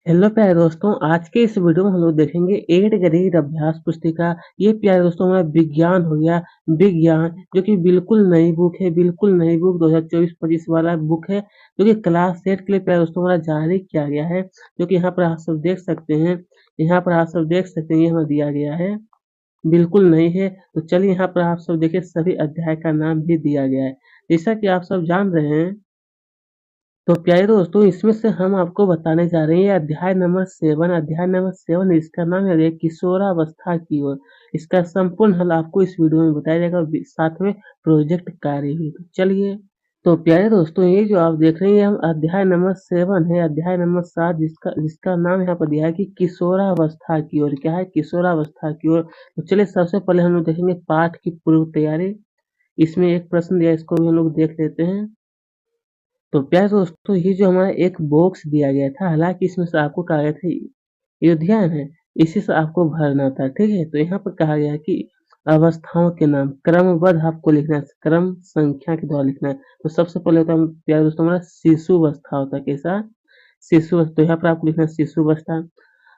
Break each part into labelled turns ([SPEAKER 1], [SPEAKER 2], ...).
[SPEAKER 1] Hello प्यारे दोस्तों, आज के इस वीडियो में हम लोग देखेंगे 8 गणित अभ्यास पुस्तिका। ये प्यारे दोस्तों हमारा विज्ञान हो गया। विज्ञान जो कि बिल्कुल नई बुक है, बिल्कुल नई बुक 2024-25 वाला बुक है, जो कि क्लास 8 के लिए प्यारे दोस्तों हमारा जारी किया गया है। जो कि यहाँ पर आप सब देख सकते हैं, यहाँ पर आप सब देख सकते हैं, ये हमें दिया गया है, बिल्कुल नई है। तो चलिए यहाँ पर आप सब देखिए, सभी अध्याय का नाम भी दिया गया है। जैसा कि आप सब जान रहे हैं, तो प्यारे दोस्तों इसमें से हम आपको बताने जा रहे हैं अध्याय नंबर 7। अध्याय नंबर 7 इसका नाम है किशोरावस्था की ओर। इसका संपूर्ण हल आपको इस वीडियो में बताया जाएगा, साथ में प्रोजेक्ट कार्य भी। तो चलिए, तो प्यारे दोस्तों ये जो आप देख रहे हैं, हम अध्याय नंबर 7 है। अध्याय नंबर 7 जिसका जिसका नाम यहाँ पर दिया है कि किशोरावस्था की ओर। क्या है? किशोरावस्था की ओर। तो चलिए, सबसे पहले हम लोग देखेंगे पाठ की पूर्व तैयारी। इसमें एक प्रश्न दिया है, इसको भी हम लोग देख लेते हैं। तो प्यारे दोस्तों ये जो हमारा एक बॉक्स दिया गया था, हालांकि इसमें से आपको कहा गया था ये ध्यान है, इसी से आपको भरना था, ठीक है। तो यहाँ पर कहा गया है कि अवस्थाओं के नाम क्रमबद्ध आपको लिखना है, क्रम संख्या के द्वारा लिखना है। तो सबसे पहले होता है प्यारे दोस्तों हमारा शिशु अवस्था होता है। कैसा? शिशु अवस्था। तो यहाँ पर आपको लिखना है शिशु अवस्था।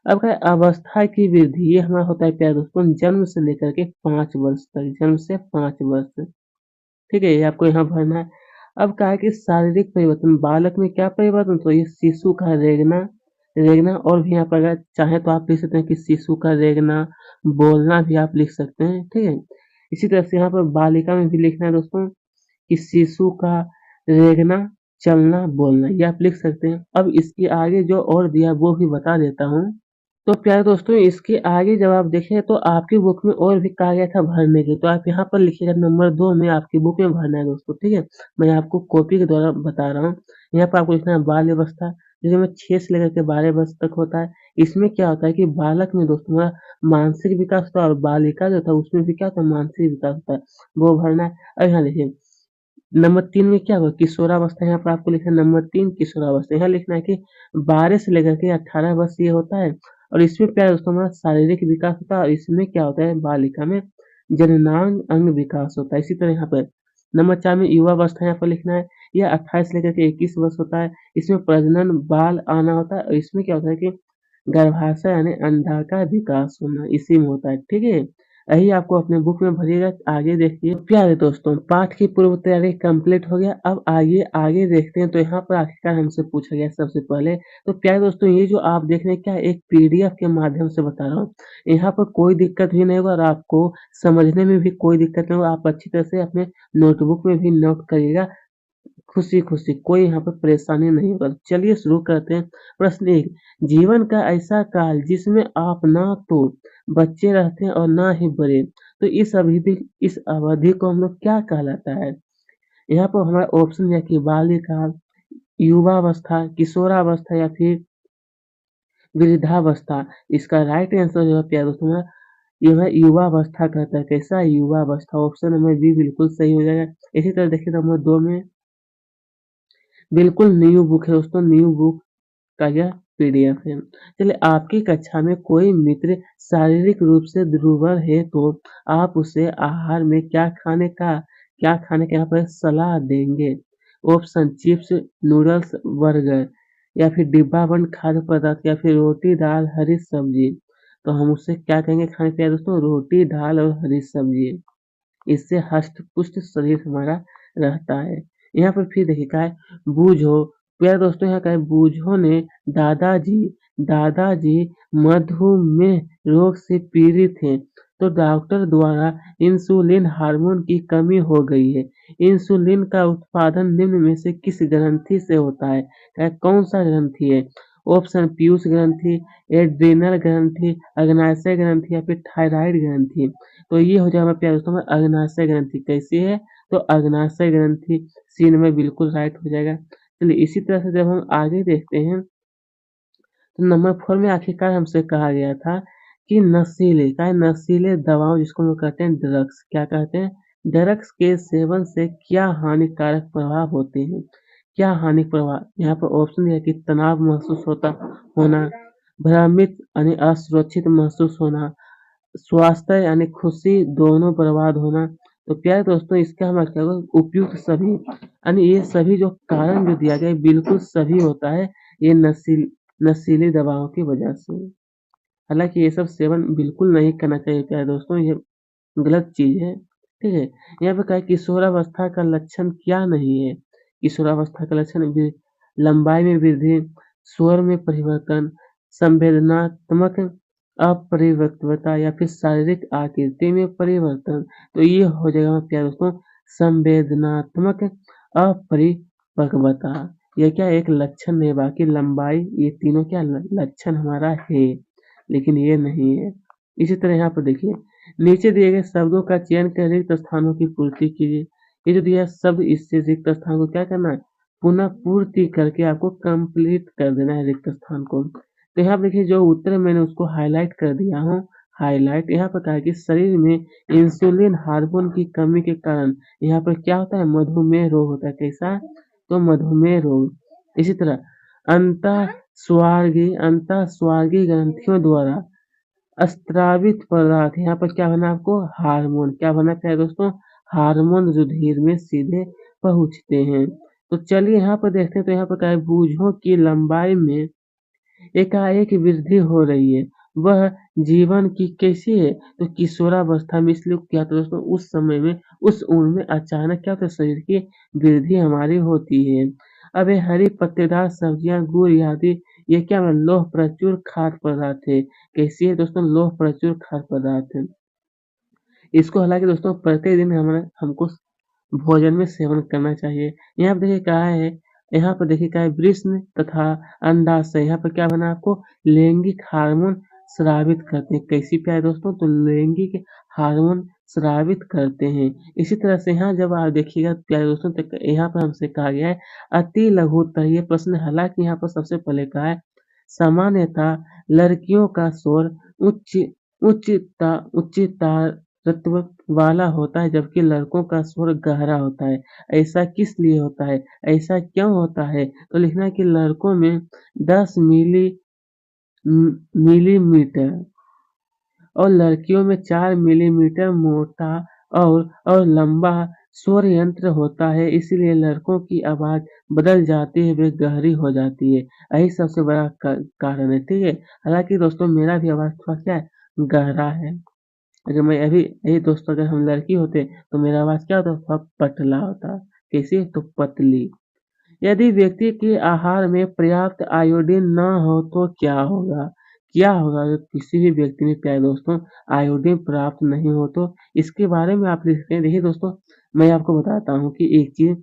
[SPEAKER 1] अब क्या है? अवस्था की वृद्धि, ये हमारा होता है प्यारे दोस्तों जन्म से लेकर के 5 वर्ष तक, जन्म से 5 वर्ष, ठीक है, ये आपको यहाँ भरना है। अब कहा है कि शारीरिक परिवर्तन, बालक में क्या परिवर्तन? तो ये शिशु का रेंगना, रेंगना। और भी यहाँ पर अगर चाहे तो आप लिख सकते हैं कि शिशु का रेंगना, बोलना भी आप लिख सकते हैं, ठीक है। इसी तरह से यहाँ पर बालिका में भी लिखना है दोस्तों कि शिशु का रेंगना, चलना, बोलना, ये आप लिख सकते हैं। अब इसके आगे जो और दिया है वो भी बता देता हूँ। तो प्यारे दोस्तों इसके आगे जब आप देखें तो आपकी बुक में और भी कहा गया था भरने के, तो आप यहाँ पर लिखिएगा नंबर 2 में आपकी बुक में भरना है दोस्तों, ठीक है। मैं आपको कॉपी के द्वारा बता रहा हूँ। यहाँ पर आपको लिखना है बाल अवस्था, जिसमें 6 से लेकर के 12 वर्ष तक होता है। इसमें क्या होता है कि बालक में दोस्तों हमारा मानसिक विकास होता है, और बालिका जो था उसमें भी क्या होता है, मानसिक विकास होता है, वो भरना है। अब यहाँ देखिए नंबर 3 में क्या होगा, किशोरावस्था। यहाँ पर आपको लिखना है नंबर 3 किशोरावस्था। यहाँ लिखना है कि 12 से लेकर के 18 वर्ष ये होता है, और इसमें प्यारे दोस्तों हमारा शारीरिक विकास होता है, और इसमें क्या होता है, बालिका में जननांग अंग विकास होता है। इसी तरह यहाँ पर नंबर 4 में युवावस्था यहाँ पर लिखना है, यह 28 से लेकर के 21 वर्ष होता है। इसमें प्रजनन बाल आना होता है, और इसमें क्या होता है कि गर्भाशय यानी अंडा का विकास होना इसी में होता है, ठीक है। यही आपको अपने बुक में भरिएगा। आगे देखिए प्यारे दोस्तों, पाठ की पूर्व तैयारी कंप्लीट हो गया। अब आगे आगे देखते हैं। तो यहाँ पर आखिरकार हमसे पूछा गया सबसे पहले, तो प्यारे दोस्तों ये जो आप देख रहे हैं, क्या एक पीडीएफ के माध्यम से बता रहा हूँ। यहाँ पर कोई दिक्कत भी नहीं होगा, और आपको समझने में भी कोई दिक्कत नहीं होगा। आप अच्छी तरह से अपने नोटबुक में भी नोट करिएगा, खुशी-खुशी, कोई यहाँ पर परेशानी नहीं होगा। चलिए शुरू करते हैं। प्रश्न 1, जीवन का ऐसा काल जिसमें आप ना तो बच्चे रहते हैं और ना ही बड़े, तो इस अवधि को हम लोग क्या कहलाता है? यहाँ पर हमारा ऑप्शन है कि बाल्यकाल, युवावस्था, किशोरावस्था या फिर वृद्धावस्था। इसका राइट आंसर जो है प्यारे दोस्तों हमारा ये है युवावस्था कहता है। कैसा? युवावस्था। ऑप्शन नंबर बी बिल्कुल सही हो जाएगा। इसी तरह देखिए नंबर 2 में बिल्कुल न्यू बुक है दोस्तों, न्यू बुक का यह पीडीएफ है। चलिए, आपकी कक्षा में कोई मित्र शारीरिक रूप से दुर्बल है तो आप उसे आहार में क्या खाने का यहाँ पर सलाह देंगे? ऑप्शन चिप्स, नूडल्स, बर्गर, या फिर डिब्बा बंद खाद्य पदार्थ, या फिर रोटी दाल हरी सब्जी। तो हम उसे क्या कहेंगे खाने के लिए दोस्तों? रोटी दाल और हरी सब्जी। इससे हष्ट-पुष्ट शरीर हमारा रहता है। यहाँ पर फिर देखिए क्या है, बूझो, प्यारे दोस्तों यहाँ क्या है, बूझो ने दादाजी दादाजी मधुमेह रोग से पीड़ित हैं, तो डॉक्टर द्वारा इंसुलिन हार्मोन की कमी हो गई है। इंसुलिन का उत्पादन निम्न में से किस ग्रंथि से होता है? कौन सा ग्रंथि है? ऑप्शन पीयूष ग्रंथि, एड्रिनल ग्रंथि, अग्नाशय ग्रंथि, या फिर थायराइड ग्रंथि। तो ये हो जाएगा प्यारे दोस्तों हमारा अग्नाशय ग्रंथि। कैसी है? तो अग्नाशय ग्रंथि। सी नंबर बिल्कुल राइट हो जाएगा। चलिए, इसी तरह से जब हम आगे देखते हैं, तो नंबर 4 में आखिरकार हमसे कहा गया था कि नशीले दवाओं जिसको हम लोग कहते हैं ड्रग्स, क्या कहते हैं? ड्रग्स के सेवन से क्या हानिकारक प्रभाव होते हैं? क्या हानिक प्रभाव? यहाँ पर ऑप्शन दिया है कि तनाव महसूस होना, भ्रमित यानी असुरक्षित महसूस होना, स्वास्थ्य यानी खुशी दोनों बर्बाद होना। तो प्यारे दोस्तों इसका हम क्या होगा, उपयुक्त सभी, यानी ये सभी जो कारण जो दिया गया है बिल्कुल सही होता है। ये नशीली दवाओं की वजह से। हालाँकि ये सब सेवन बिल्कुल नहीं करना चाहिए प्यारे दोस्तों, ये गलत चीज़ है, ठीक है? यहाँ पे क्या है किशोरावस्था का लक्षण क्या नहीं है? किशोरावस्था का लक्षण लंबाई में वृद्धि, स्वर में परिवर्तन, संवेदनात्मक अपरिपक्वता या फिर शारीरिक आकृति में परिवर्तन। तो ये हो जाएगा प्यारे दोस्तों संवेदनात्मक अपरिपक्वता। ये क्या एक लक्षण नहीं बाकी लंबाई ये तीनों क्या लक्षण हमारा है, लेकिन ये नहीं है। इसी तरह यहाँ पर देखिए नीचे दिए गए शब्दों का चयन कर रिक्त स्थानों की पूर्ति कीजिए। ये जो दिया शब्द इससे रिक्त स्थान को क्या करना है पुनः पूर्ति करके आपको कंप्लीट कर देना है रिक्त स्थान को। तो यहाँ पर देखिए जो उत्तर है मैंने उसको हाईलाइट कर दिया हूँ। हाईलाइट यहाँ पर कहा है कि शरीर में इंसुलिन हार्मोन की कमी के कारण यहाँ पर क्या होता है मधुमेह रोग होता है। कैसा? तो मधुमेह रोग। इसी तरह अंतःस्वर्गी ग्रंथियों द्वारा स्त्रावित पदार्थ यहाँ पर क्या बना आपको हार्मोन क्या बना प्यारे दोस्तों हार्मोन रुधिर में सीधे पहुँचते हैं। तो चलिए यहाँ पर देखते हैं तो यहाँ पर क्या है भुजों की लंबाई में एकाएक वृद्धि हो रही है। वह जीवन की कैसी है? तो किशोरावस्था में इसलिए क्या होता है दोस्तों उस समय में उस उम्र में अचानक क्या होता है शरीर की वृद्धि हमारी होती है। अब ये हरी पत्तेदार सब्जियां गुड़ आदि ये क्या है लौह प्रचुर खाद्य पदार्थ है। कैसी है दोस्तों लौह प्रचुर खाद्य पदार्थ है। इसको हालांकि दोस्तों प्रतिदिन हमको भोजन में सेवन करना चाहिए। यहाँ पे देखिए क्या है यहाँ पर देखिए क्या है वृष्ण तथा अंडाशय यहाँ पर क्या बना आपको लैंगिक हार्मोन स्रावित करते हैं। कैसी प्यारे दोस्तों तो लैंगिक हार्मोन स्रावित करते हैं। इसी तरह से यहाँ जब आप देखिएगा प्यारे दोस्तों तो यहाँ पर हमसे कहा गया है अति लघुत्तर ये प्रश्न हालांकि यहाँ पर सबसे पहले कहा है सामान्यतः लड़कियों का स्वर उच्च उच्चता तत्व वाला होता है जबकि लड़कों का स्वर गहरा होता है। ऐसा किस लिए होता है? ऐसा क्यों होता है? तो लिखना है कि लड़कों में 10 मिलीमीटर और लड़कियों में 4 मिलीमीटर मोटा और लंबा स्वर यंत्र होता है इसलिए लड़कों की आवाज बदल जाती है वे गहरी हो जाती है। यही सबसे बड़ा कारण है ठीक है। हालांकि दोस्तों मेरा भी आवाज थोड़ा क्या है गहरा है। अगर मैं अभी यही दोस्तों अगर हम लड़की होते तो मेरा आवाज क्या होता थोड़ा पतला होता। कैसे? तो पतली। यदि व्यक्ति के आहार में पर्याप्त आयोडीन न हो तो क्या होगा? क्या होगा अगर किसी भी व्यक्ति में प्यारे दोस्तों आयोडीन प्राप्त नहीं हो तो इसके बारे में आप लिखते हैं। देखिए दोस्तों मैं आपको बताता हूँ कि एक चीज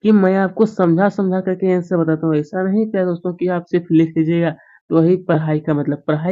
[SPEAKER 1] कि मैं आपको समझा करके आंसर बताता हूँ। ऐसा नहीं क्या दोस्तों कि आप सिर्फ लिख लीजिएगा तो वही पढ़ाई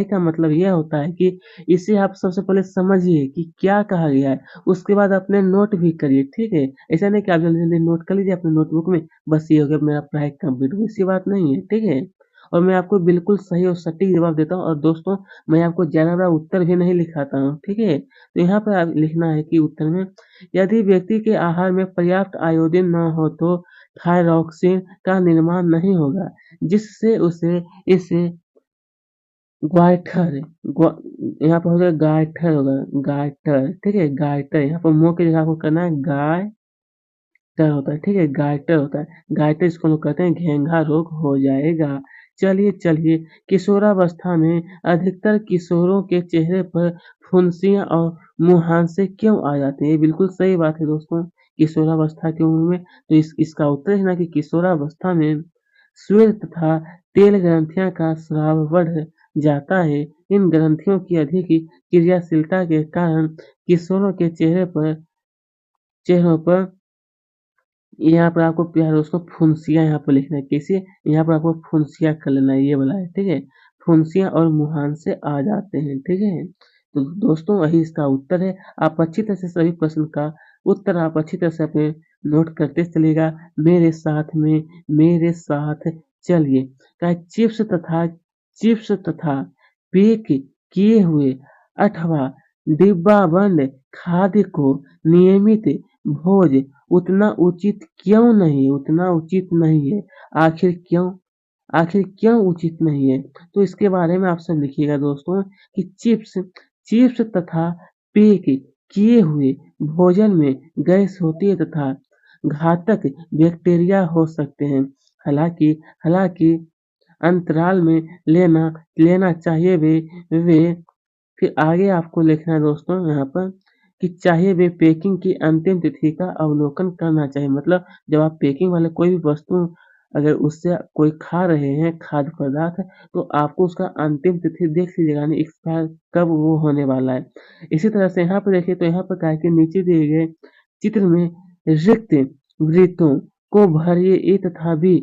[SPEAKER 1] का मतलब यह होता है कि इसे आप सबसे पहले समझिए कि क्या कहा गया है, उसके बाद अपने नोट भी करिए, ठीक है? ऐसा नहीं कि आप जल्दी-जल्दी नोट कर लीजिए अपने नोटबुक में, बस ये हो गया मेरा पढ़ाई कंप्लीट हो गई, ऐसी बात नहीं है, ठीक है? और मैं आपको बिल्कुल सही और सटीक जवाब देता हूँ और दोस्तों मैं आपको ज़्यादा बड़ा उत्तर भी नहीं लिखाता हूँ, ठीक है? तो यहाँ पर आप लिखना है कि उत्तर में यदि व्यक्ति के आहार में पर्याप्त आयोडीन न हो तो थायरॉक्सिन का निर्माण नहीं होगा, जिससे उसे इस ग्वाइटर ग्वा यहाँ पर हो जाएगा गाइटर होगा गाइटर, ठीक है? गाइटर यहाँ पर मुँह की जगह आपको करना है गाइटर होता है, ठीक है? गाइटर होता है। गाइटर इसको हम लोग कहते हैं घेंघा रोग हो जाएगा। चलिए किशोरावस्था में अधिकतर किशोरों के चेहरे पर फुंसियाँ और मुहांसे क्यों आ जाते हैं? ये बिल्कुल सही बात है दोस्तों। किशोरावस्था की उम्र में तो इसका उत्तर है ना कि किशोरावस्था में श्वेत तथा तेल ग्रंथियाँ का स्राव बढ़ जाता है। इन ग्रंथियों की अधिक क्रियाशीलता के कारण किशोरों के चेहरों पर यहाँ पर आपको प्यारे दोस्तों फुंसियाँ यहाँ पर लिखना है। कैसे? यहाँ पर आपको फुंसियाँ कर लेना है ये वाला है, ठीक है? फुंसियाँ और मुहांसे आ जाते हैं, ठीक है? तो दोस्तों वही इसका उत्तर है। आप अच्छी तरह से सभी प्रश्न का उत्तर आप अच्छी तरह से अपने नोट करते चलिएगा मेरे साथ चलिए। क्या है चिप्स तथा पैक किए हुए अथवा डिब्बाबंद खाद्य को नियमित भोज उतना उचित नहीं है। आखिर क्यों? आखिर क्यों उचित नहीं है? तो इसके बारे में आप सब लिखिएगा दोस्तों कि चिप्स तथा पैक किए हुए भोजन में गैस होती है तथा घातक बैक्टीरिया हो सकते हैं। हालाँकि हालाँकि अंतराल में लेना लेना चाहिए वे फिर आगे आपको लिखना है दोस्तों यहाँ पर कि चाहिए वे पैकिंग की अंतिम तिथि का अवलोकन करना चाहिए। मतलब जब आप पैकिंग वाले कोई भी वस्तु अगर उससे कोई खा रहे हैं खाद्य पदार्थ तो आपको उसका अंतिम तिथि देख लीजिएगा यानी एक्सपायर कब वो होने वाला है। इसी तरह से यहाँ पे देखिए तो यहाँ पर क्या है कि नीचे दिए गए चित्र में रिक्त वृत्तों को भरिए ए तथा भी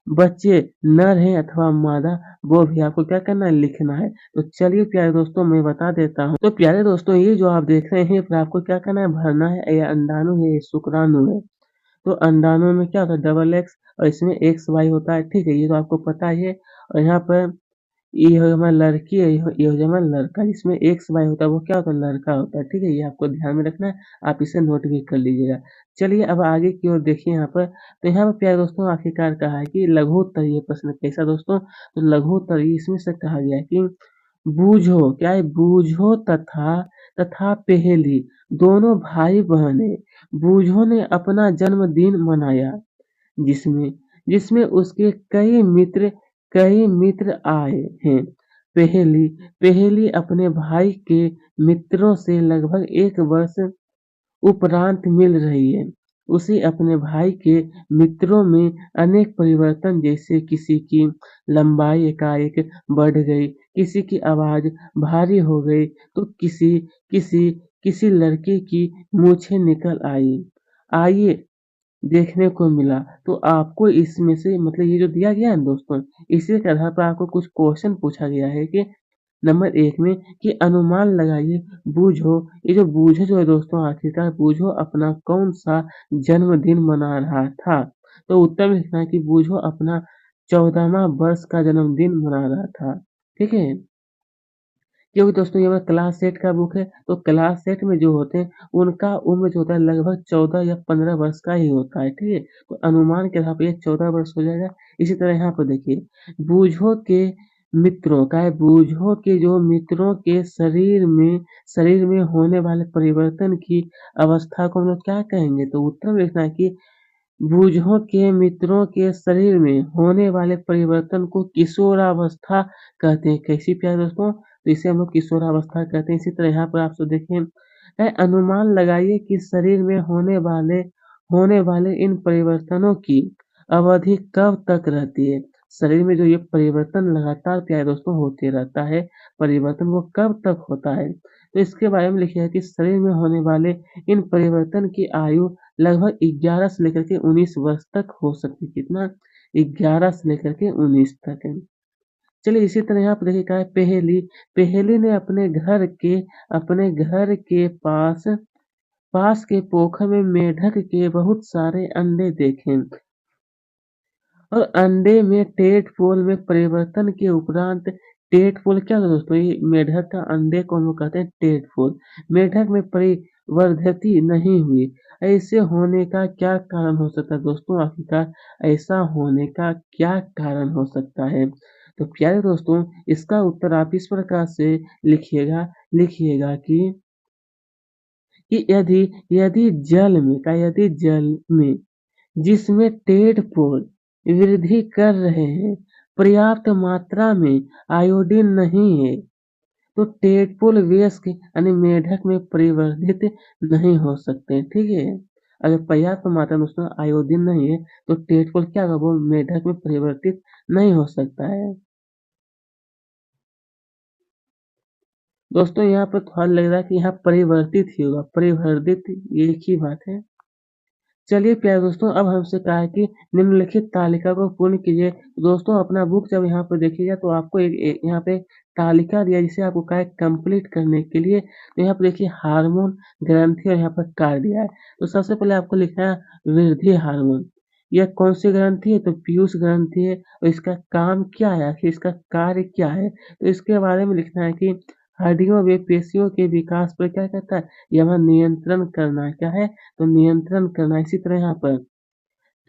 [SPEAKER 1] बच्चे नर हैं अथवा मादा वो भी आपको क्या करना है लिखना है। तो चलिए प्यारे दोस्तों मैं बता देता हूँ। तो प्यारे दोस्तों ये जो आप देख रहे हैं फिर आपको क्या करना है भरना है ये अंडाणु है ये शुक्राणु है। तो अंडाणु में क्या होता है डबल एक्स और इसमें एक्स वाई होता है ठीक है ये तो आपको पता ही है। और यहाँ पर ये हो हमारा लड़की है ये हो हमारा लड़का जिसमें एक्स वाई होता है वो क्या होता है लड़का होता है ठीक है ये आपको ध्यान में रखना है। आप इसे नोट भी कर लीजिएगा। चलिए अब आगे की ओर देखिए यहाँ पर तो यहाँ पर प्यारे दोस्तों आखिरकार कहा है कि लघुत्तर ये प्रश्न कैसा दोस्तों तो लघुत्तर इसमें से कहा गया है कि बूझो क्या है बूझो तथा पहेली दोनों भाई बहन है। बूझो ने अपना जन्मदिन मनाया जिसमें जिसमें उसके कई मित्र आए हैं। पहेली पहेली अपने भाई के मित्रों से लगभग 1 वर्ष उपरांत मिल रही है। उसे अपने भाई के मित्रों में अनेक परिवर्तन जैसे किसी की लंबाई एकाएक बढ़ गई, किसी की आवाज़ भारी हो गई तो किसी किसी लड़के की मूंछें निकल आई। आइए देखने को मिला। तो आपको इसमें से मतलब ये जो दिया गया है ना दोस्तों, इसी के आधार पर आपको कुछ क्वेश्चन पूछा गया है कि नंबर 1 में कि अनुमान लगाइए बूझो ये जो बूझो जो है दोस्तों आखिरकार बूझो अपना कौन-सा जन्मदिन मना रहा था? तो उत्तर में लिखना है कि बूझो अपना 14वाँ वर्ष का जन्मदिन मना रहा था। ठीक है? क्योंकि दोस्तों ये हमारा क्लास 8 का बुक है, तो क्लास 8 में जो होते हैं, उनका उम्र जो होता है लगभग 14 या 15 वर्ष का ही होता है, ठीक है? तो अनुमान के आधार पे ये 14 वर्ष हो जाएगा। इसी तरह यहाँ पर देखिए, बूझो के मित्रों का है, बूझो के जो मित्रों के शरीर में होने वाले परिवर्तन की अवस्था को हम लोग क्या कहेंगे? तो उत्तर में लिखना है कि बूझों के मित्रों के शरीर में होने वाले परिवर्तन को किशोरावस्था कहते हैं। कैसी प्यारे दोस्तों? तो इसे हम लोग किशोरावस्था कहते हैं। इसी तरह यहाँ पर आप सब देखिए अनुमान लगाइए कि शरीर में होने वाले इन परिवर्तनों की अवधि कब तक रहती है? शरीर में जो ये परिवर्तन लगातार प्यारे दोस्तों होते रहता है, परिवर्तन वो कब तक होता है? तो इसके बारे में लिखा है कि शरीर में होने वाले इन परिवर्तन की आयु लगभग 11 से लेकर के 19 वर्ष तक हो सकती है। कितना? 11 से लेकर के 19 तक है। चलिए इसी तरह यहाँ पे देखिए क्या है पहेली ने अपने घर के पास के पोखर में मेंढक के बहुत सारे अंडे देखे और अंडे में टेडपोल में परिवर्तन के उपरांत टेडपोल क्या होता है दोस्तों ये मेंढक का अंडे को हम लोग कहते हैं टेडपोल मेंढक में परिवर्धित नहीं हुई ऐसे होने का क्या कारण हो सकता है दोस्तों आखिरकार ऐसा होने का क्या कारण हो सकता है तो प्यारे दोस्तों इसका उत्तर आप इस प्रकार से लिखिएगा कि यदि जल में जिसमें टेडपोल वृद्धि कर रहे हैं पर्याप्त मात्रा में आयोडीन नहीं है तो टेडपोल वयस्क यानी मेंढक में परिवर्धित नहीं हो सकते ठीक है अगर पर्याप्त मात्रा में उसमें आयोडीन नहीं है तो टेडपोल क्या होगा वो मेंढक में परिवर्तित नहीं हो सकता है दोस्तों यहाँ पर थोड़ा लग रहा है कि यहाँ परिवर्तित ही होगा परिवर्तित एक ही बात है चलिए प्यारे दोस्तों अब हमसे कहा है कि निम्नलिखित तालिका को पूर्ण कीजिए। दोस्तों अपना बुक जब यहाँ पर देखिएगा तो आपको एक यहाँ पे तालिका दिया है जिसे आपको कहा है कंप्लीट करने के लिए। तो यहाँ पे देखिए हार्मोन, ग्रंथि और यहाँ पर कार्य दिया है। तो सबसे पहले आपको लिखना है वृद्धि हार्मोन। यह कौन सी ग्रंथि है? तो पीयूष ग्रंथि है और इसका काम क्या है? आखिर इसका कार्य क्या है? तो इसके बारे में लिखना है कि हड्डियों व पेशियों के विकास पर क्या करता है? यह हमारा नियंत्रण करना क्या है? तो नियंत्रण करना इसी तरह यहाँ पर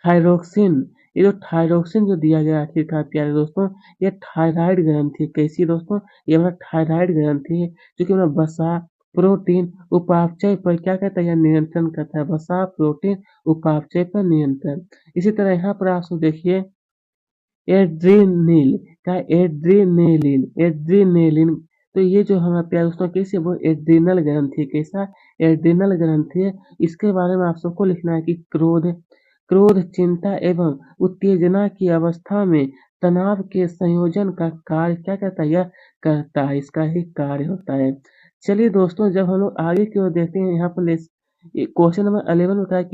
[SPEAKER 1] थायरोक्सिन ये जो थायरोक्सिन जो दिया गया आखिरकार प्यारे दोस्तों ये थायराइड ग्रंथि कैसी दोस्तों ये हमारा थायराइड ग्रंथि है जो कि हमारा वसा प्रोटीन उपापचय पर क्या करता है यह नियंत्रण करता है वसा प्रोटीन उपापचय पर नियंत्रण इसी तरह यहाँ पर आप सब देखिए एड्रेनिल क्या है? एड्रेनेलिन। तो ये जो हमारा प्यारे दोस्तों कैसे वो एड्रिनल ग्रंथि कैसा एड्रिनल ग्रंथि है। इसके बारे में आप सबको लिखना है कि क्रोध क्रोध चिंता एवं उत्तेजना की अवस्था में तनाव के संयोजन का कार्य क्या करता है? यह करता है, इसका ही कार्य होता है। चलिए दोस्तों, जब हम लोग आगे की ओर देखते हैं, यहाँ पर क्वेश्चन नंबर 11 होता है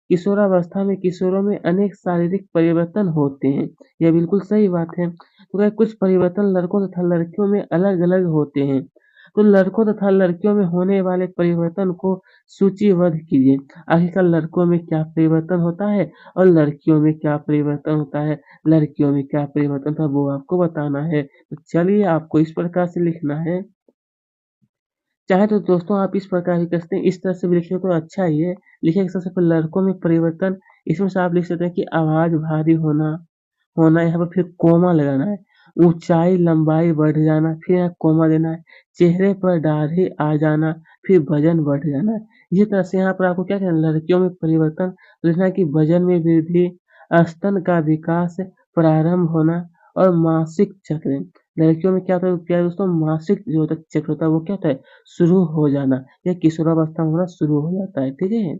[SPEAKER 1] किशोरावस्था में किशोरों में अनेक शारीरिक परिवर्तन होते हैं। यह बिल्कुल सही बात है। तो क्या कुछ परिवर्तन लड़कों तथा लड़कियों में अलग अलग होते हैं। तो लड़कों तथा लड़कियों में होने वाले परिवर्तन को सूचीबद्ध कीजिए। आखिरकार लड़कों में क्या परिवर्तन होता है और लड़कियों में क्या परिवर्तन होता है, लड़कियों में क्या परिवर्तन होता है वो आपको बताना है। तो चलिए, आपको इस प्रकार से लिखना है। चाहे तो दोस्तों आप इस प्रकार भी कर सकते हैं, इस तरह से भी लिखें तो अच्छा ही है। लिखिए सबसे पहले लड़कों में परिवर्तन, इसमें से आप लिख सकते हैं कि आवाज़ भारी होना होना यहाँ पर फिर कोमा लगाना है। ऊंचाई लंबाई बढ़ जाना, फिर यहाँ कोमा देना है। चेहरे पर दाढ़ी आ जाना, फिर वजन बढ़ जाना है। इसी तरह से यहाँ पर आपको क्या करना है, लड़कियों में परिवर्तन लिखना है कि वजन में वृद्धि, स्तन का विकास प्रारंभ होना और मासिक चक्र। लड़कियों में क्या होता है प्यारे दोस्तों, मासिक जो होता है चक्र होता है वो क्या होता है, शुरू हो जाना या किशोरावस्था में होना शुरू हो जाता है। ठीक है,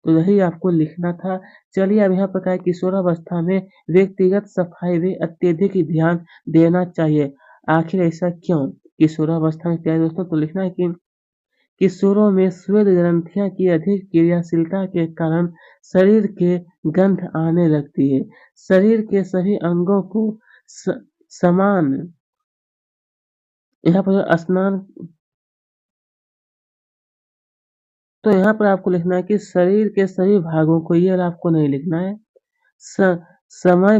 [SPEAKER 1] तो यही आपको लिखना था। चलिए, अब यहाँ पर क्या है, किशोरावस्था में व्यक्तिगत सफाई में अत्यधिक ध्यान देना चाहिए। आखिर ऐसा क्यों? किशोरावस्था में प्यारे दोस्तों, तो लिखना है कि किशोरों में श्वेत ग्रंथियां की अधिक क्रियाशीलता के कारण शरीर के गंध आने लगती है। शरीर के सभी अंगों को समान यहाँ पर स्नान। तो यहाँ पर आपको लिखना है कि शरीर के सभी भागों को, ये आपको नहीं लिखना है। स समय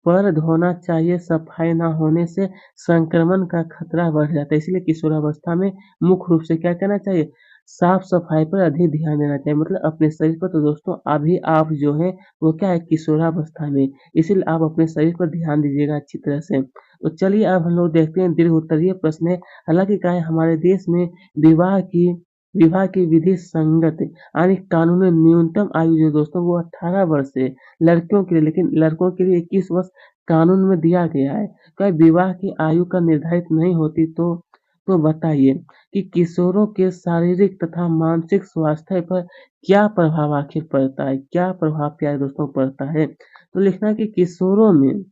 [SPEAKER 1] पर धोना चाहिए, सफाई ना होने से संक्रमण का खतरा बढ़ जाता है। इसलिए किशोरावस्था में मुख्य रूप से क्या करना चाहिए, साफ-सफाई पर अधिक ध्यान देना चाहिए। मतलब अपने शरीर पर। तो दोस्तों अभी आप जो हैं वो क्या है, किशोरावस्था में, इसीलिए आप अपने शरीर पर ध्यान दीजिएगा अच्छी तरह से। तो चलिए, अब हम लोग देखते हैं दीर्घ उत्तरीय प्रश्न है। हालाँकि क्या है, हमारे देश में विवाह की विवाह की विधि संगत यानी कानूनी न्यूनतम आयु जो दोस्तों वो 18 वर्ष है लड़कियों के लिए, लेकिन लड़कों के लिए 21 वर्ष कानून में दिया गया है। क्या विवाह की आयु का निर्धारित नहीं होती तो बताइए कि किशोरों के शारीरिक तथा मानसिक स्वास्थ्य पर क्या प्रभाव आखिर पड़ता है, क्या प्रभाव प्यारे दोस्तों पड़ता है। तो लिखना है कि किशोरों में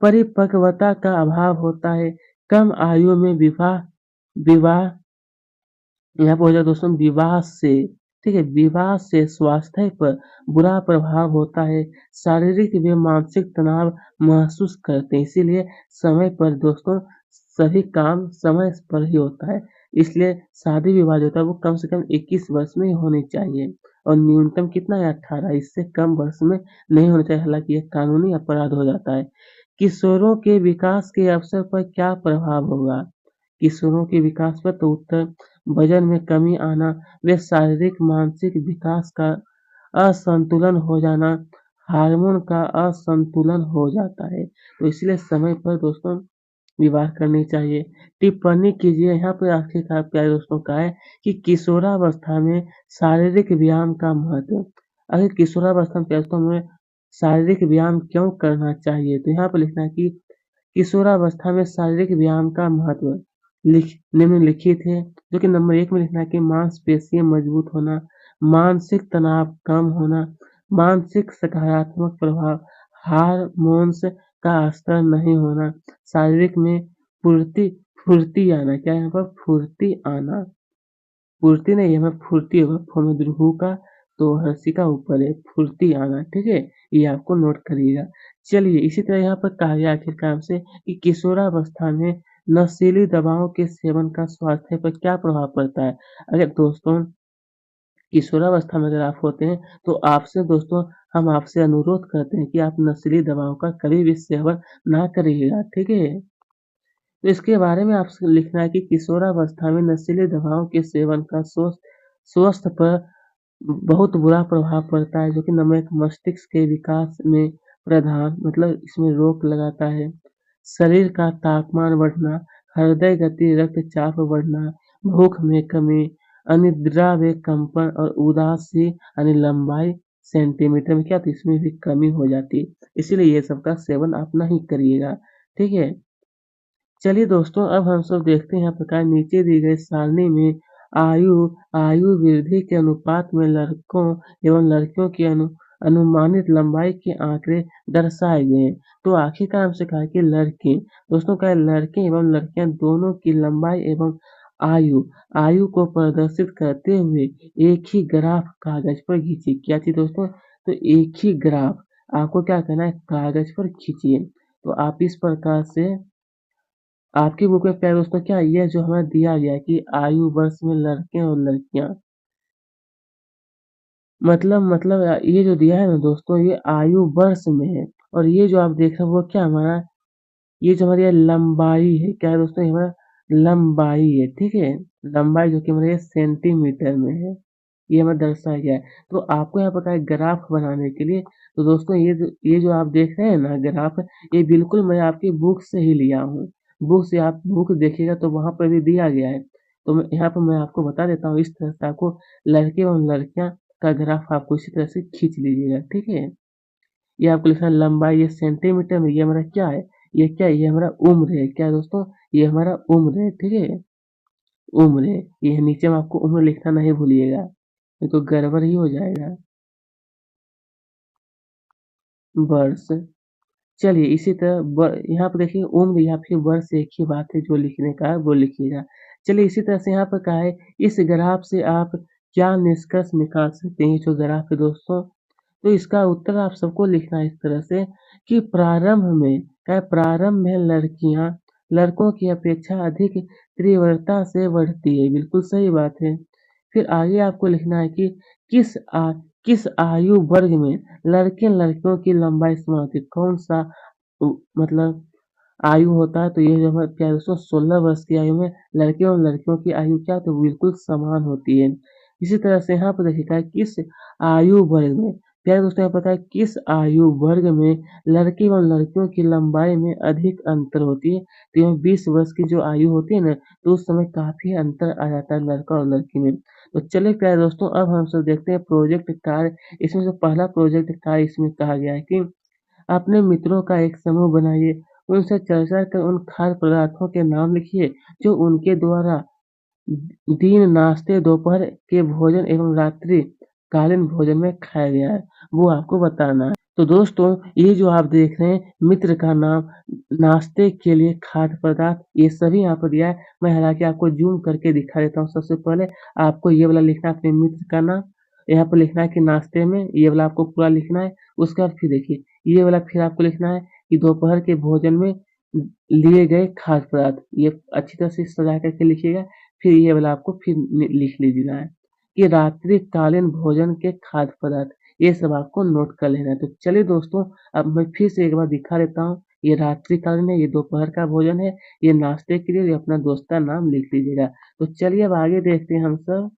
[SPEAKER 1] परिपक्वता का अभाव होता है। कम आयु में विवाह विवाह यहाँ पर हो जाए दोस्तों विवाह से, ठीक है, विवाह से स्वास्थ्य पर बुरा प्रभाव होता है। शारीरिक व मानसिक तनाव महसूस करते हैं। इसीलिए समय पर दोस्तों सभी काम समय पर ही होता है। इसलिए शादी विवाह जो होता है वो कम से कम 21 वर्ष में होनी चाहिए और न्यूनतम कितना है, 18। इससे कम वर्ष में नहीं होना चाहिए, हालांकि यह कानूनी अपराध हो जाता है। किशोरों के विकास के अवसर पर क्या प्रभाव होगा? किशोरों के विकास पर तो उत्तर वजन में कमी आना, व शारीरिक मानसिक विकास का असंतुलन हो जाना, हार्मोन का असंतुलन हो जाता है। तो इसलिए समय पर दोस्तों विवाह करनी चाहिए। टिप्पणी कीजिए, यहाँ पे आखिरकार प्यारे दोस्तों का है कि किशोरावस्था में शारीरिक व्यायाम का महत्व। अगर किशोरावस्था में प्यारे दोस्तों में शारीरिक व्यायाम क्यों करना चाहिए, तो यहाँ पर लिखना है कि किशोरावस्था में शारीरिक व्यायाम का महत्व निम्नलिखित है, जो कि नंबर 1 में लिखना है कि मांसपेशियां मजबूत होना, मानसिक तनाव कम होना, मानसिक सकारात्मक प्रभाव, हार्मोन्स का स्तर नहीं होना, शारीरिक में फुर्ती फुर्ती आना। क्या है यहाँ पर, फुर्ती आना, फुर्ती नहीं है, फुर्ती होगा फॉर्म द्रुहु का, तो हर्षिका ऊपर है, फुर्ती आना। ठीक है, ये आपको नोट करिएगा। चलिए, इसी तरह यहाँ पर कहा गया आखिरकार से कि किशोरावस्था में नशीली दवाओं के सेवन का स्वास्थ्य पर क्या प्रभाव पड़ता है। अगर दोस्तों किशोरावस्था में अगर आप होते हैं तो आपसे दोस्तों हम आपसे अनुरोध करते हैं कि आप नशीली दवाओं का कभी भी सेवन ना करिएगा। ठीक है, तो इसके बारे में आपसे लिखना है कि किशोरावस्था में नशीली दवाओं के सेवन का स्वास्थ्य पर बहुत बुरा प्रभाव पड़ता है, जो कि नंबर 1 मस्तिष्क के विकास में प्रधान मतलब इसमें रोक लगाता है। शरीर का तापमान बढ़ना, हृदय गति, रक्तचाप बढ़ना, भूख में कमी, अनिद्रा व कंपन और उदासी यानी लंबाई सेंटीमीटर में क्या तो इसमें भी कमी हो जाती है। इसीलिए ये सब का सेवन आप नहीं करिएगा, ठीक है? चलिए दोस्तों, अब हम सब देखते हैं यहाँ प्रकार नीचे दी गई सारणी में आयु आयु वृद्धि के अनुपात में लड़कों एवं लड़कियों की अनुमानित लंबाई के आंकड़े दर्शाए गए हैं। तो आखिरकार हमसे कहा है कि लड़के दोस्तों क्या है, लड़के एवं लड़कियां दोनों की लंबाई एवं आयु आयु को प्रदर्शित करते हुए एक ही ग्राफ कागज पर खींचिए। क्या चीज दोस्तों? तो एक ही ग्राफ आपको क्या करना है, कागज पर खींचिए। तो आप इस प्रकार से आपकी बुक में प्यारे दोस्तों क्या ये जो हमें दिया गया है कि आयु वर्ष में लड़के और लड़कियां मतलब ये जो दिया है ना दोस्तों, ये आयु वर्ष में है। और ये जो आप देख रहे हो वो क्या हमारा, ये जो हमारी लंबाई है, क्या है दोस्तों, ये हमारा लंबाई है, ठीक है? लंबाई जो कि हमारे सेंटीमीटर में है, ये हमें दर्शाया गया है। तो आपको यहाँ पता है ग्राफ बनाने के लिए, तो दोस्तों ये जो आप देख रहे हैं ना ग्राफ, ये बिल्कुल मैं आपकी बुक से ही लिया हूँ। बुक से आप बुक देखिएगा तो वहाँ पर भी दिया गया है। तो यहाँ पर मैं आपको बता देता हूँ, इस तरह से आपको लड़के और लड़कियाँ का ग्राफ आपको इसी तरह से खींच लीजिएगा, ठीक है? ये आपको लिखना है लंबाई, ये सेंटीमीटर में, ये हमारा क्या है, ये क्या है, ये हमारा उम्र है। क्या है दोस्तों? ये हमारा उम्र है, ठीक है? उम्र है। ये नीचे में आपको उम्र लिखना नहीं भूलिएगा, नहीं तो गड़बड़ ही हो जाएगा। वर्ष। चलिए इसी तरह यहाँ पर देखिए उम्र या फिर वर्ष एक ही बात है, जो लिखने का है वो लिखिएगा। चलिए इसी तरह से यहाँ पर कहा है, इस ग्राफ से आप क्या निष्कर्ष निकाल सकते हैं? जो ग्राफ है दोस्तों, तो इसका उत्तर आप सबको लिखना है इस तरह से कि प्रारंभ में लड़कियां लड़कों की अपेक्षा अधिक तीव्रता से बढ़ती है। बिल्कुल सही बात है। फिर आगे आपको लिखना है कि किस आ, किस आयु वर्ग में लड़के लड़कियों की लंबाई समान होती है। कौन सा मतलब आयु होता है? तो ये जो हमारे प्यारे दोस्तों 16 वर्ष की आयु में लड़के और लड़कियों की आयु क्या तो बिल्कुल समान होती है। इसी तरह से यहाँ पर देखिएगा किस आयु वर्ग में, प्यारे दोस्तों यहाँ पता है किस आयु वर्ग में लड़के और लड़कियों की लंबाई में अधिक अंतर होती है। तो ये 20 वर्ष की जो आयु होती है ना, तो उस समय काफी अंतर आ जाता है लड़का और लड़की में। तो चलिए प्यारे दोस्तों, अब हम सब देखते हैं प्रोजेक्ट कार्य। इसमें से पहला प्रोजेक्ट कार्य इसमें कहा गया है कि अपने मित्रों का एक समूह बनाइए, उनसे चर्चा कर उन खाद्य पदार्थों के नाम लिखिए जो उनके द्वारा दिन, नाश्ते, दोपहर के भोजन एवं रात्रि कालीन भोजन में खाया गया है, वो आपको बताना है। तो दोस्तों ये जो आप देख रहे हैं मित्र का नाम, नाश्ते के लिए खाद्य पदार्थ, ये सभी यहाँ पर दिया है। मैं हालांकि आपको जूम करके दिखा देता हूँ। सबसे पहले आपको ये वाला लिखना है अपने मित्र का नाम, यहाँ पर लिखना है कि नाश्ते में ये वाला आपको पूरा लिखना है। उसके बाद फिर देखिए ये वाला फिर आपको लिखना है कि दोपहर के भोजन में लिए गए खाद्य पदार्थ, ये अच्छी तरह से सजा करके लिखिएगा। फिर ये वाला आपको फिर लिख लीजिएगा है कि रात्रिकालीन भोजन के खाद्य पदार्थ, ये सब आपको नोट कर लेना है। तो चलिए दोस्तों, अब मैं फिर से एक बार दिखा देता हूँ। ये रात्रिकालीन है, ये दोपहर का भोजन है, ये नाश्ते के लिए, ये अपना दोस्त का नाम लिख लीजिएगा। तो चलिए अब आगे देखते हैं हम सब।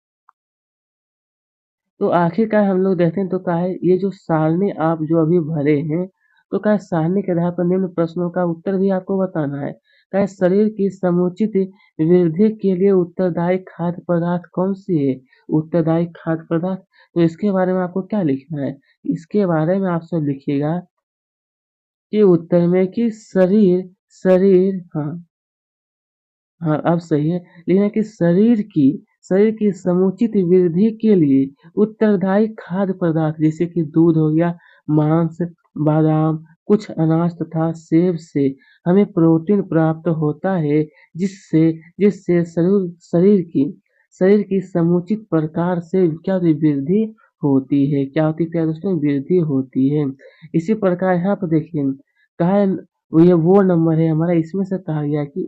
[SPEAKER 1] तो आखिरकार हम लोग देखते हैं तो क्या है, ये जो सारणी आप जो अभी भरे हैं, तो क्या है सारणी के आधार पर निम्न प्रश्नों का उत्तर भी आपको बताना है। क्या है शरीर की समुचित वृद्धि के लिए उत्तरदायी खाद्य पदार्थ कौन सी है? उत्तरदायी खाद्य पदार्थ, तो इसके बारे में आपको क्या लिखना है? इसके बारे में आप सब लिखिएगा कि उत्तर में कि शरीर शरीर हाँ हाँ, अब सही है। लेकिन है कि शरीर की समुचित वृद्धि के लिए उत्तरदायी खाद्य पदार्थ जैसे कि दूध हो गया, मांस, बादाम, कुछ अनाज तथा सेब से हमें प्रोटीन प्राप्त होता है, जिससे जिससे शरीर की समुचित प्रकार से क्या होती है? वृद्धि होती है। क्या होती है प्यारे दोस्तों? वृद्धि होती है। इसी प्रकार यहाँ पर देखिए कहा है, ये वो नंबर है हमारा, इसमें से कहा गया है कि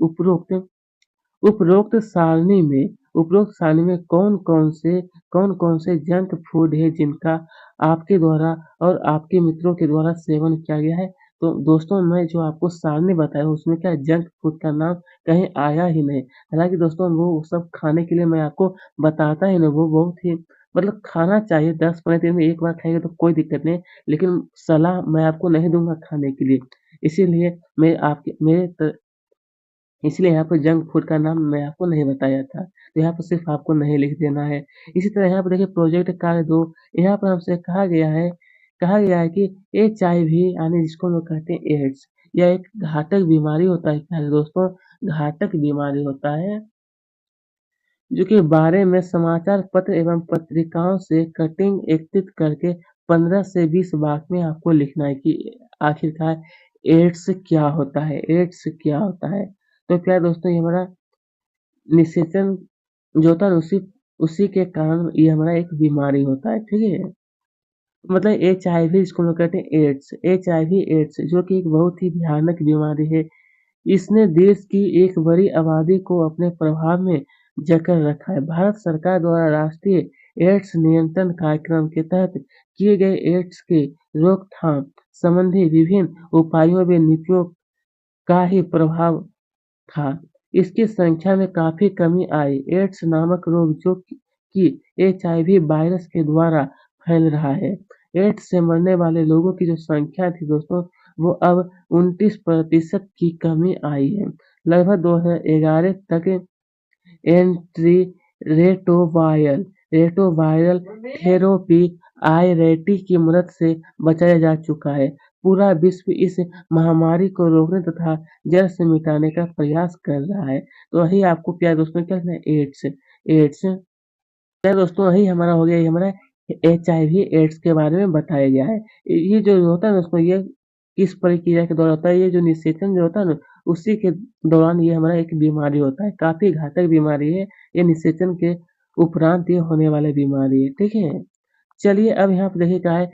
[SPEAKER 1] उपरोक्त सारणी में कौन-कौन से जंक फूड है जिनका आपके द्वारा और आपके मित्रों के द्वारा सेवन किया गया है? तो दोस्तों मैं जो आपको सारणी बताया उसमें क्या है, जंक फूड का नाम कहीं आया ही नहीं। हालाँकि दोस्तों वो सब खाने के लिए मैं आपको बताता ही ना, वो बहुत ही मतलब खाना चाहिए, 10-15 दिन में एक बार खाएँगे तो कोई दिक्कत नहीं, लेकिन सलाह मैं आपको नहीं दूँगा खाने के लिए। इसीलिए मैं आपके मेरे त इसलिए यहाँ पर जंक फूड का नाम मैं आपको नहीं बताया था। तो यहाँ पर सिर्फ़ आपको नहीं लिख देना है। इसी तरह यहाँ पर देखिए प्रोजेक्ट कार्य 2 यहाँ पर हमसे कहा गया है कि एचआईवी यानी जिसको हम लोग कहते हैं एड्स, यह एक घातक बीमारी होता है प्यारे दोस्तों, घातक बीमारी होता है, जो कि बारे में समाचार पत्र एवं पत्रिकाओं से कटिंग एकत्रित करके 15 से 20 वाक्य में आपको लिखना है कि आखिरकार एड्स क्या होता है? एड्स क्या होता है? तो प्यारे दोस्तों ये हमारा निषेचन जो होता है ना उसी उसी के कारण ये हमारा एक बीमारी होता है, ठीक है? मतलब एचआईवी जिसको हम लोग कहते हैं एड्स, एचआईवी एड्स जो कि एक बहुत ही भयानक बीमारी है। इसने देश की एक बड़ी आबादी को अपने प्रभाव में जकड़ रखा है। भारत सरकार द्वारा राष्ट्रीय एड्स नियंत्रण कार्यक्रम के तहत किए गए एड्स के रोकथाम संबंधी विभिन्न उपायों व नीतियों का ही प्रभाव था। इसकी संख्या में काफ़ी कमी आई। एड्स नामक रोग जो कि एचआईवी वायरस के द्वारा फैल रहा है। एड्स से मरने वाले लोगों की जो संख्या थी दोस्तों, वो अब 29% की कमी आई है। लगभग 2011 तक एंटीरेट्रोवायरल रेट्रोवायरल थेरेपी आईआरटी की मदद से बचाया जा चुका है। पूरा विश्व इस महामारी को रोकने तथा जड़ से मिटाने का प्रयास कर रहा है। तो वही आपको प्यारे दोस्तों क्या कहना है एड्स एड्स प्यारे दोस्तों वही हमारा हो गया ये हमारा एचआईवी एड्स के बारे में बताया गया है। ये जो होता है दोस्तों ये किस प्रक्रिया के दौरान होता है, ये जो निषेचन जो होता है ना उसी के दौरान ये हमारा एक बीमारी होता है, काफ़ी घातक बीमारी है। ये निषेचन के उपरांत ये होने वाली बीमारी है, ठीक है? चलिए अब यहाँ पे देखिए क्या है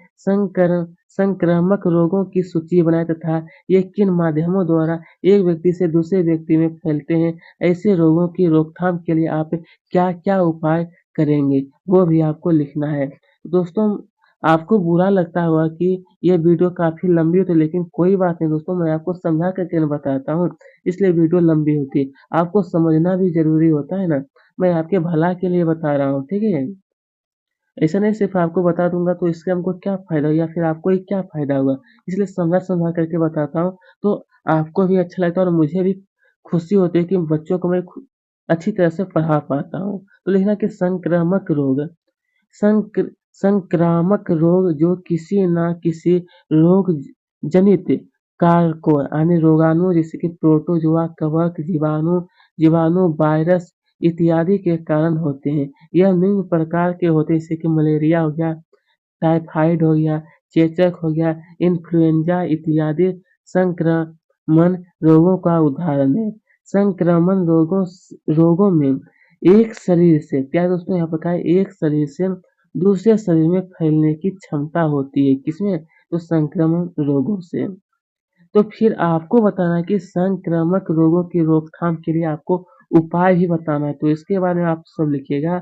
[SPEAKER 1] संक्रामक रोगों की सूची बनाएँ तथा ये किन माध्यमों द्वारा एक व्यक्ति से दूसरे व्यक्ति में फैलते हैं। ऐसे रोगों की रोकथाम के लिए आप क्या-क्या उपाय करेंगे, वो भी आपको लिखना है। दोस्तों आपको बुरा लगता होगा कि ये वीडियो काफ़ी लंबी होती है लेकिन कोई बात नहीं दोस्तों मैं आपको समझा कर के बताता हूँ, इसलिए वीडियो लंबी होती है। आपको समझना भी ज़रूरी होता है ना, मैं आपके भला के लिए बता रहा हूँ, ठीक है? ऐसा नहीं सिर्फ़ आपको बता दूँगा तो इससे हमको क्या फ़ायदा या फिर आपको ही क्या फ़ायदा हुआ? इसलिए समझा-समझा करके बताता हूँ, तो आपको भी अच्छा लगता है और मुझे भी खुशी होती है कि बच्चों को मैं अच्छी तरह से पढ़ा पाता हूँ। तो लिखना कि संक्रामक रोग संक्र संक्रामक रोग जो किसी न किसी रोग जनित कारकों यानी रोगाणु जैसे कि प्रोटोजोआ, कवक, जीवाणु, वायरस इत्यादि के कारण होते हैं। यह निम्न प्रकार के होते हैं जैसे कि मलेरिया हो गया, टाइफाइड हो गया, चेचक हो गया, इन्फ्लुएंजा इत्यादि संक्रमण रोगों का उदाहरण है। संक्रमण रोगों में एक शरीर से प्यारे दोस्तों यहाँ पर क्या है एक शरीर से दूसरे शरीर में फैलने की क्षमता होती है। किसमें? तो संक्रमण रोगों से। तो फिर आपको बताना है कि संक्रामक रोगों की रोकथाम के लिए आपको उपाय भी बताना है। तो इसके बारे में आप सब लिखिएगा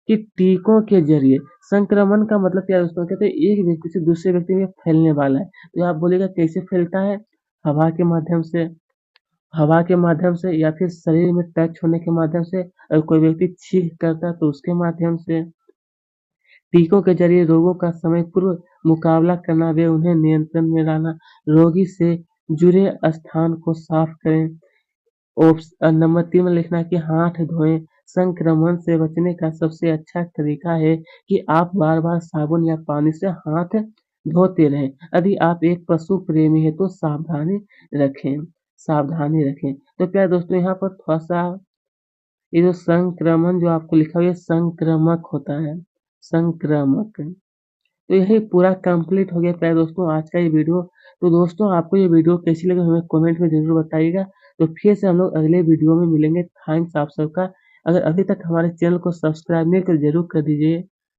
[SPEAKER 1] कि टीकों के ज़रिए संक्रमण का मतलब क्या है दोस्तों? कहते हैं एक व्यक्ति से दूसरे व्यक्ति में फैलने वाला है। तो आप बोलिएगा कैसे फैलता है? हवा के माध्यम से हवा के माध्यम से या फिर शरीर में टच होने के माध्यम से, अगर कोई व्यक्ति छींक करता है तो उसके माध्यम से। टीकों के ज़रिए रोगों का समय पूर्व मुकाबला करना व उन्हें नियंत्रण में लाना, रोगी से जुड़े स्थान को साफ करें। नंबर 3 में लिखना है कि हाथ धोएँ। संक्रमण से बचने का सबसे अच्छा तरीका है कि आप बार-बार साबुन या पानी से हाथ धोते रहें। यदि आप एक पशु प्रेमी हैं तो सावधानी रखें। तो प्यारे दोस्तों यहाँ पर थोड़ा-सा ये जो संक्रमण जो आपको लिखा हुआ है ये संक्रामक होता है, संक्रामक। तो यही पूरा कंप्लीट हो गया प्यारे दोस्तों आज का ये वीडियो। तो दोस्तों आपको ये वीडियो कैसी लगी हमें कमेंट में ज़रूर बताइएगा। तो फिर से हम लोग अगले वीडियो में मिलेंगे। थैंक्स आप सबका। अगर अभी तक हमारे चैनल को सब्सक्राइब नहीं किया तो ज़रूर कर दीजिए।